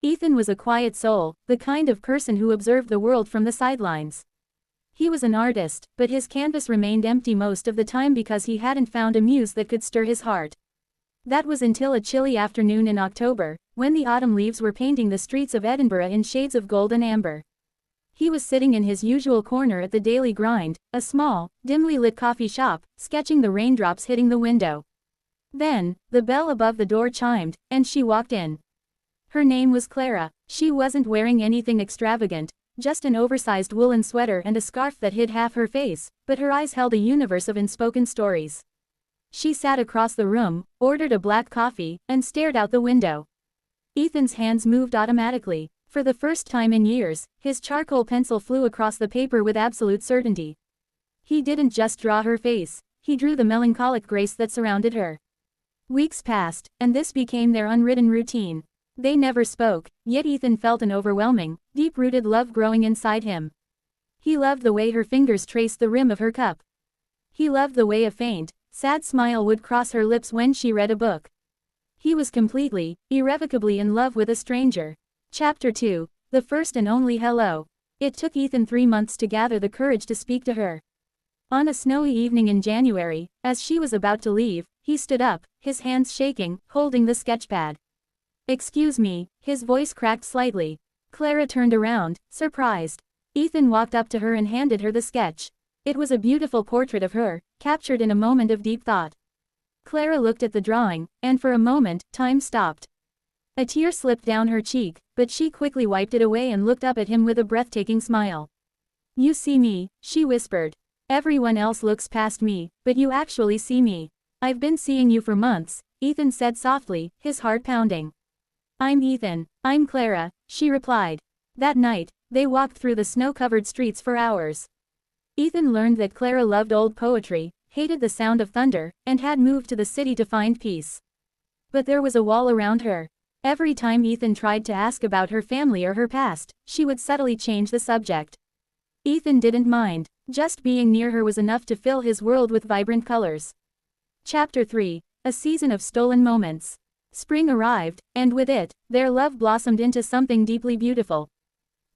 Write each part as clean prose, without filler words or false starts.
Ethan was a quiet soul, the kind of person who observed the world from the sidelines. He was an artist, but his canvas remained empty most of the time because he hadn't found a muse that could stir his heart. That was until a chilly afternoon in October, when the autumn leaves were painting the streets of Edinburgh in shades of gold and amber. He was sitting in his usual corner at the Daily Grind, a small, dimly lit coffee shop, sketching the raindrops hitting the window. Then, the bell above the door chimed, and she walked in. Her name was Clara. She wasn't wearing anything extravagant, just an oversized woolen sweater and a scarf that hid half her face, but her eyes held a universe of unspoken stories. She sat across the room, ordered a black coffee, and stared out the window. Ethan's hands moved automatically. For the first time in years, his charcoal pencil flew across the paper with absolute certainty. He didn't just draw her face, he drew the melancholic grace that surrounded her. Weeks passed, and this became their unwritten routine. They never spoke, yet Ethan felt an overwhelming, deep-rooted love growing inside him. He loved the way her fingers traced the rim of her cup. He loved the way a faint, sad smile would cross her lips when she read a book. He was completely, irrevocably in love with a stranger. Chapter 2, The First and Only Hello. It took Ethan 3 months to gather the courage to speak to her. On a snowy evening in January, as she was about to leave, he stood up, his hands shaking, holding the sketchpad. "Excuse me," his voice cracked slightly. Clara turned around, surprised. Ethan walked up to her and handed her the sketch. It was a beautiful portrait of her, captured in a moment of deep thought. Clara looked at the drawing, and for a moment, time stopped. A tear slipped down her cheek, but she quickly wiped it away and looked up at him with a breathtaking smile. "You see me," she whispered. "Everyone else looks past me, but you actually see me." "I've been seeing you for months," Ethan said softly, his heart pounding. "I'm Ethan." "I'm Clara," she replied. That night, they walked through the snow-covered streets for hours. Ethan learned that Clara loved old poetry, hated the sound of thunder, and had moved to the city to find peace. But there was a wall around her. Every time Ethan tried to ask about her family or her past, she would subtly change the subject. Ethan didn't mind, just being near her was enough to fill his world with vibrant colors. Chapter 3, A Season of Stolen Moments. Spring arrived, and with it, their love blossomed into something deeply beautiful.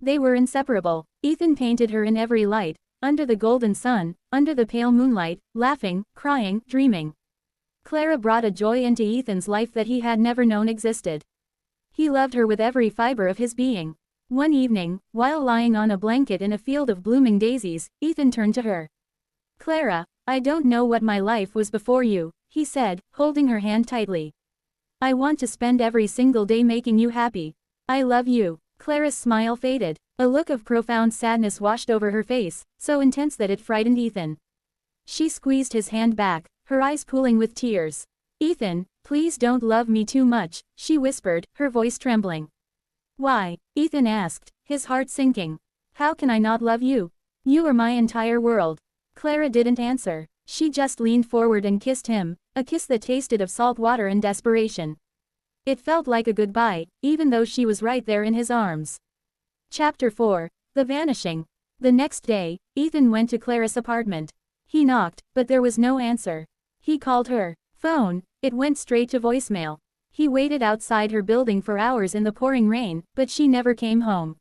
They were inseparable. Ethan painted her in every light, under the golden sun, under the pale moonlight, laughing, crying, dreaming. Clara brought a joy into Ethan's life that he had never known existed. He loved her with every fiber of his being. One evening, while lying on a blanket in a field of blooming daisies, Ethan turned to her. "Clara, I don't know what my life was before you," he said, holding her hand tightly. "I want to spend every single day making you happy. I love you." Clara's smile faded. A look of profound sadness washed over her face, so intense that it frightened Ethan. She squeezed his hand back, her eyes pooling with tears. "Ethan, please don't love me too much," she whispered, her voice trembling. "Why?" Ethan asked, his heart sinking. "How can I not love you? You are my entire world." Clara didn't answer. She just leaned forward and kissed him, a kiss that tasted of salt water and desperation. It felt like a goodbye, even though she was right there in his arms. Chapter 4, The Vanishing. The next day, Ethan went to Clara's apartment. He knocked, but there was no answer. He called her phone, it went straight to voicemail. He waited outside her building for hours in the pouring rain, but she never came home.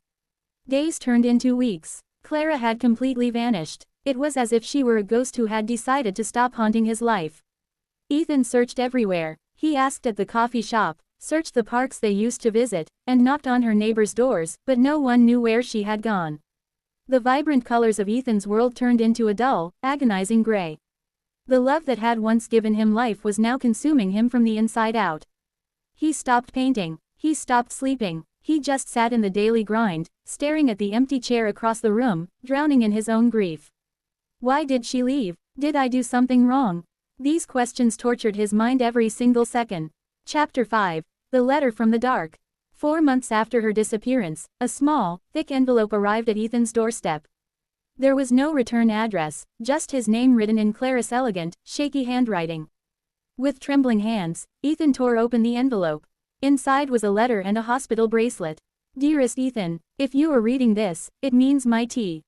Days turned into weeks. Clara had completely vanished. It was as if she were a ghost who had decided to stop haunting his life. Ethan searched everywhere. He asked at the coffee shop, searched the parks they used to visit, and knocked on her neighbors' doors, but no one knew where she had gone. The vibrant colors of Ethan's world turned into a dull, agonizing gray. The love that had once given him life was now consuming him from the inside out. He stopped painting. He stopped sleeping. He just sat in the daily grind, staring at the empty chair across the room, drowning in his own grief. Why did she leave? Did I do something wrong? These questions tortured his mind every single second. Chapter 5, The Letter from the Dark. 4 months after her disappearance, a small, thick envelope arrived at Ethan's doorstep. There was no return address, just his name written in Clara's elegant, shaky handwriting. With trembling hands, Ethan tore open the envelope. Inside was a letter and a hospital bracelet. "Dearest Ethan, if you are reading this, it means my tea.